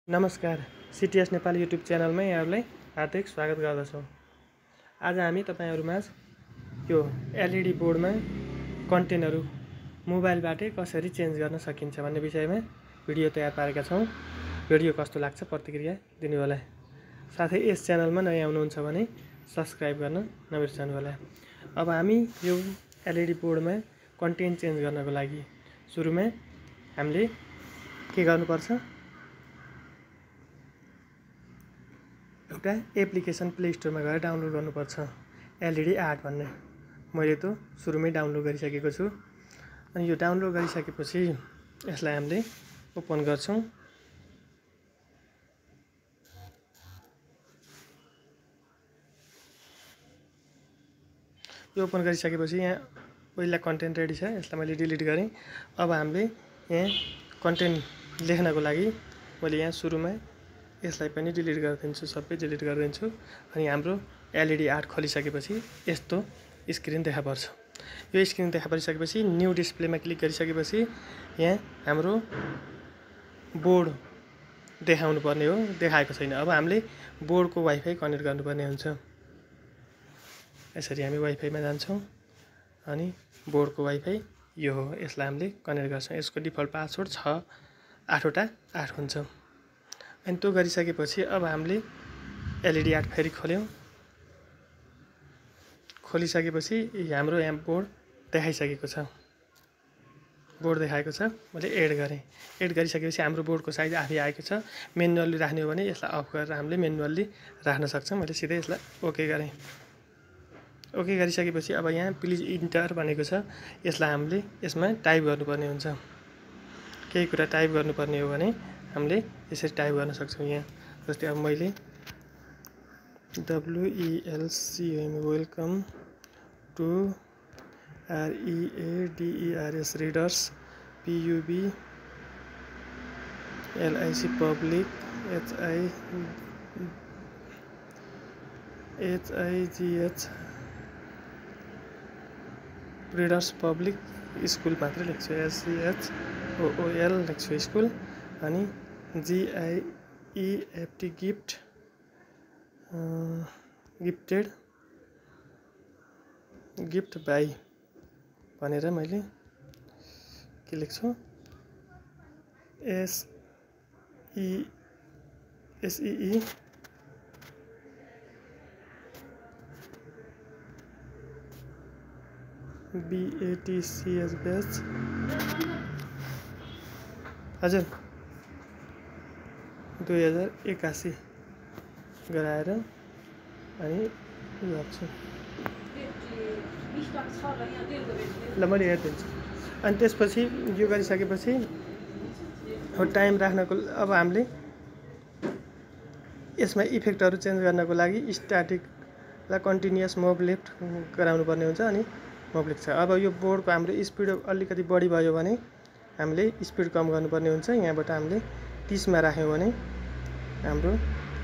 नमस्कार, CTS Nepali YouTube च्यानलमा यहाँहरूलाई हार्दिक स्वागत गर्दछौँ। आज हामी तपाईहरुमाझ यो एलइडी बोर्डमा कन्टेन्टहरु मोबाइलबाटै कसरी चेन्ज गर्न सकिन्छ भन्ने विषयमा भिडियो तयार पारेका छौँ। भिडियो कस्तो लाग्छ प्रतिक्रिया दिनु होला। साथै यस च्यानलमा नयाँ हुनुहुन्छ भने सब्स्क्राइब गर्न नबिर्सनु होला। अब हामी यो एलइडी बोर्डमा कन्टेन्ट चेन्ज गर्नको लागि सुरुमा हामीले के गर्नुपर्छ? एउटा एप्लिकेसन प्ले स्टोरमा गएर डाउनलोड गर्नुपर्छ, एलइडी आर्ट भन्ने। मैले त सुरुमै डाउनलोड गरिसकेको छु। अनि यो डाउनलोड गरिसकेपछि यसलाई हामीले ओपन गर्छौं। यो ओपन गरिसकेपछि यहाँ पहिला कन्टेन्ट रेडी छ, यसलाई मैले डिलिट गरेँ। अब हामीले यहाँ कन्टेन्ट लेख्नको लागि मैले यहाँ सुरुमा यसलाई पनि डिलिट गरिदिन्छु, सबै डिलिट गरिदिन्छु। अनि हाम्रो एलइडी आर्ट खोलिसकेपछि यस्तो स्क्रिन देखा पर्छ। यो स्क्रिन देखा परिसकेपछि न्यू डिस्प्लेमा क्लिक गरिसकेपछि यहाँ हाम्रो बोर्ड देखाउनु पर्ने हो, देखाएको छैन। अब हामीले बोर्डको वाइफाई कनेक्ट गर्नुपर्ने हुन्छ। यसरी हामी वाइफाईमा जान्छौँ अनि बोर्डको वाइफाई यो हो, यसलाई हामीले कनेक्ट गर्छौँ। यसको डिफल्ट पासवर्ड 8वटा 8 हुन्छ। अनि त्यो गरिसकेपछि अब हामीले एलइडी आर्ट फेरि खोल्यौँ। खोलिसकेपछि हाम्रो यहाँ बोर्ड देखाइसकेको छ, बोर्ड देखाएको छ। मैले एड गरेँ। एड गरिसकेपछि हाम्रो बोर्डको साइज आफै आएको छ। म्यानुअली राख्ने हो भने यसलाई अफ गरेर हामीले म्यानुअली राख्न सक्छौँ। मैले सिधै यसलाई ओके गरेँ। ओके गरिसकेपछि अब यहाँ प्लिज इन्टर भनेको छ, यसलाई हामीले यसमा टाइप गर्नुपर्ने हुन्छ। केही कुरा टाइप गर्नुपर्ने हो भने हामीले यसरी टाइप गर्न सक्छौँ। यहाँ जस्तै अब मैले WELCOM welcome to READERS readers PUB LIC public HIGH readers public school मात्र लेख्छु, SCHOOL लेख्छु स्कुल। अनि GIEFT gift gifted gift by भनेर मैले के लेख्छु, SEE BATCH ब्याच हजुर 2081 गराएर अनि गर्छु। ल मैले हेरिदिन्छु। अनि त्यसपछि यो गरिसकेपछि टाइम राख्नको अब हामीले यसमा इफेक्टहरू चेन्ज गर्नको लागि स्ट्याटिक र कन्टिन्युअस मुभ लेफ्ट गराउनु पर्ने हुन्छ। अनि मुभ लेफ्ट छ। अब यो बोर्डको हाम्रो स्पिड अलिकति बढी भयो भने हामीले स्पिड कम गर्नुपर्ने हुन्छ। यहाँबाट हामीले 30 मा राख्यौँ भने हाम्रो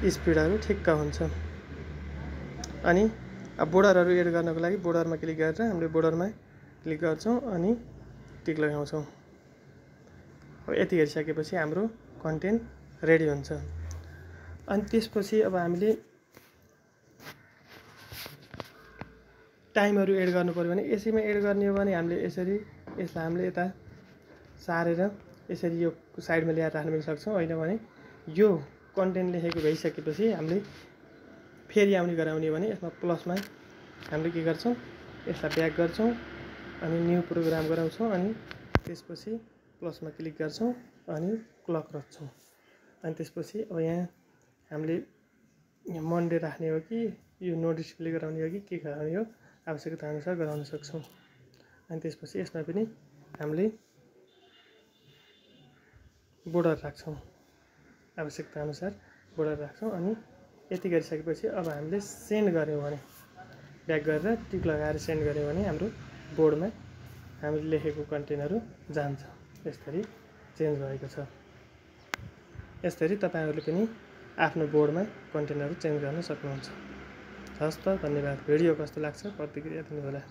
स्पिडहरू ठिक्क हुन्छ। अनि अब बोर्डरहरू एड गर्नको लागि बोर्डरमा क्लिक गरेर हामीले बोर्डरमा क्लिक गर्छौँ अनि टिक लगाउँछौँ। अब यति गरिसकेपछि हाम्रो कन्टेन्ट रेडी हुन्छ। अनि त्यसपछि अब हामीले टाइमहरू एड गर्नु पर्यो भने यसैमा एड गर्ने हो भने हामीले यसरी यसलाई हामीले यता सारेर यसरी यो साइडमा ल्याएर राख्न पनि सक्छौँ। होइन भने यो कन्टेन्ट लेखेको भइसकेपछि हामीले फेरि आउने गराउने हो भने यसमा प्लसमा हामीले के गर्छौँ, यसलाई ब्याक गर्छौँ अनि न्यू प्रोग्राम गराउँछौँ। अनि त्यसपछि प्लसमा क्लिक गर्छौँ अनि क्लक राख्छौँ। अनि त्यसपछि अब यहाँ हामीले मन्डे राख्ने हो कि यो नो डिस्प्ले गराउने हो कि के गराउने हो आवश्यकता अनुसार गराउन सक्छौँ। अनि त्यसपछि यसमा पनि हामीले बोर्डर राख्छौँ, आवश्यकता अनुसार बोर्डर राख्छौँ। अनि यति गरिसकेपछि अब हामीले सेन्ड गऱ्यौँ भने ब्याक गरेर टिक लगाएर सेन्ड गऱ्यौँ भने हाम्रो बोर्डमा हामीले लेखेको कन्टेन्टहरू जान्छ। यसरी चेन्ज भएको छ। यसरी तपाईहरुले पनि आफ्नो बोर्डमा कन्टेन्टहरू चेन्ज गर्न सक्नुहुन्छ। हस् त, धन्यवाद। भिडियो कस्तो लाग्छ प्रतिक्रिया दिनु होला।